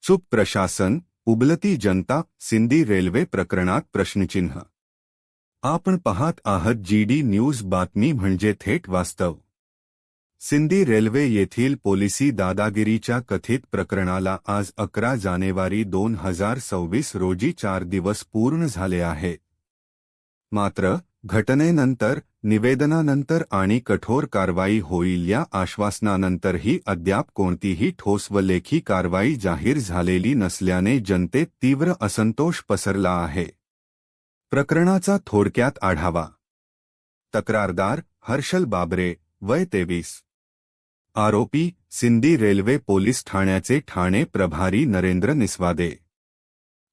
चूप प्रशासन, उबलती जनता, सिंधी रेल्वे प्रकरणात प्रश्नचिन्ह। आपण पाहत आहात GD न्यूज, बातमी म्हणजे थेट वास्तव। सिंधी रेल्वे येथील पोलिसी दादागिरीच्या कथित प्रकरणाला आज 11 जानेवारी 2026 रोजी 4 दिवस पूर्ण झाले आहेत। मात्र घटनेनंतर, निवेदनानंतर आणि कठोर कारवाई होईल या आश्वासनानंतरही अद्याप कोणतीही ठोस व लेखी कारवाई जाहीर झालेली नसल्याने जनतेत तीव्र असंतोष पसरला आहे। प्रकरणाचा थोडक्यात आढावा। तक्रारदार हर्षल बाबरे, वय 23। आरोपी सिंधी रेल्वे पोलीस ठाण्याचे ठाणे प्रभारी नरेंद्र निस्वादे।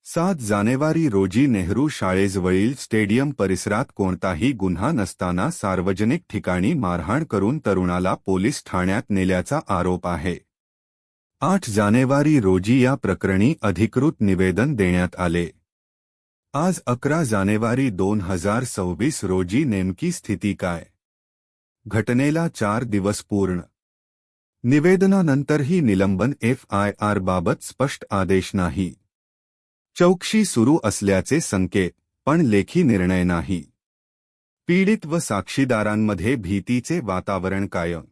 7 जानेवारी रोजी नेहरू शाळेजवळील स्टेडियम परिसरात कोणताही गुन्हा नसताना सार्वजनिक ठिकाणी मारहाण करून तरुणाला पोलीस ठाण्यात नेल्याचा आरोप आहे। 8 जानेवारी रोजी या प्रकरणी अधिकृत निवेदन देण्यात आले। आज 11 जानेवारी 2026 रोजी नेमकी स्थिती काय? घटनेला 4 दिवस पूर्ण। निवेदनानंतरही निलंबन, FIR बाबत स्पष्ट आदेश नाही। चौकशी सुरू असल्याचे संकेत, पण लेखी निर्णय नाही। पीडित व साक्षीदारांमध्ये भीतीचे वातावरण कायम।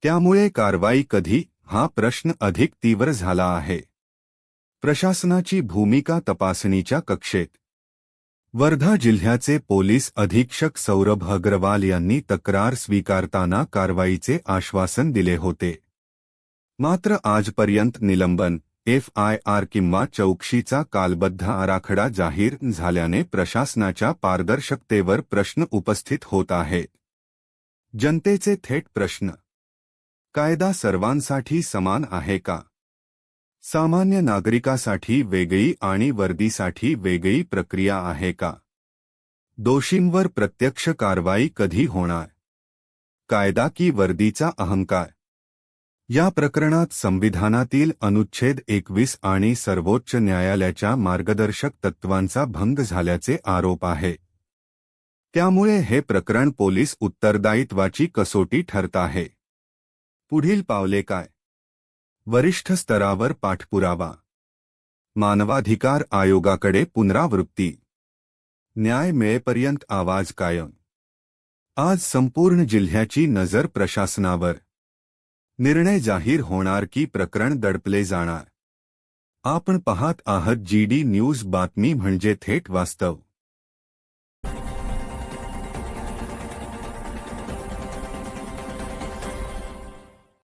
त्यामुळे कारवाई कधी, हा प्रश्न अधिक तीव्र झाला आहे। प्रशासनाची भूमिका तपासणीच्या कक्षेत। वर्धा जिल्ह्याचे पोलीस अधीक्षक सौरभ अग्रवाल यांनी तक्रार स्वीकारताना कारवाईचे आश्वासन दिले होते। मात्र आजपर्यंत निलंबन, FIR किंवा चौकशीचा कालबद्ध आराखडा जाहीर झाल्याने प्रशासनाच्या पारदर्शकतेवर प्रश्न उपस्थित होत आहेत। जनतेचे थेट प्रश्न: कायदा सर्वांसाठी समान आहे का? सामान्य नागरिकासाठी वेगळी आणि वर्दीसाठी वेगळी प्रक्रिया आहे का? दोषींवर प्रत्यक्ष कारवाई कधी होणार? कायदा की वर्दीचा अहंकार? या प्रकरणात संविधानातील अनुच्छेद 21 आणि सर्वोच्च न्यायालयाच्या मार्गदर्शक तत्त्वांचा भंग झाल्याचे आरोप आहे। त्यामुळे हे प्रकरण पोलीस उत्तरदायित्वाची कसोटी ठरत आहे। पुढील पावले काय? वरिष्ठ स्तरावर पाठपुरावा। मानवाधिकार आयोगाकडे पुनरावृत्ती। न्याय मिळेपर्यंत आवाज कायम। आज संपूर्ण जिल्ह्याची नजर प्रशासनावर। निर्णय जाहीर होणार की प्रकरण दडपले जाणार? आपण पाहत आहात GD न्यूज, बातमी म्हणजे थेट वास्तव।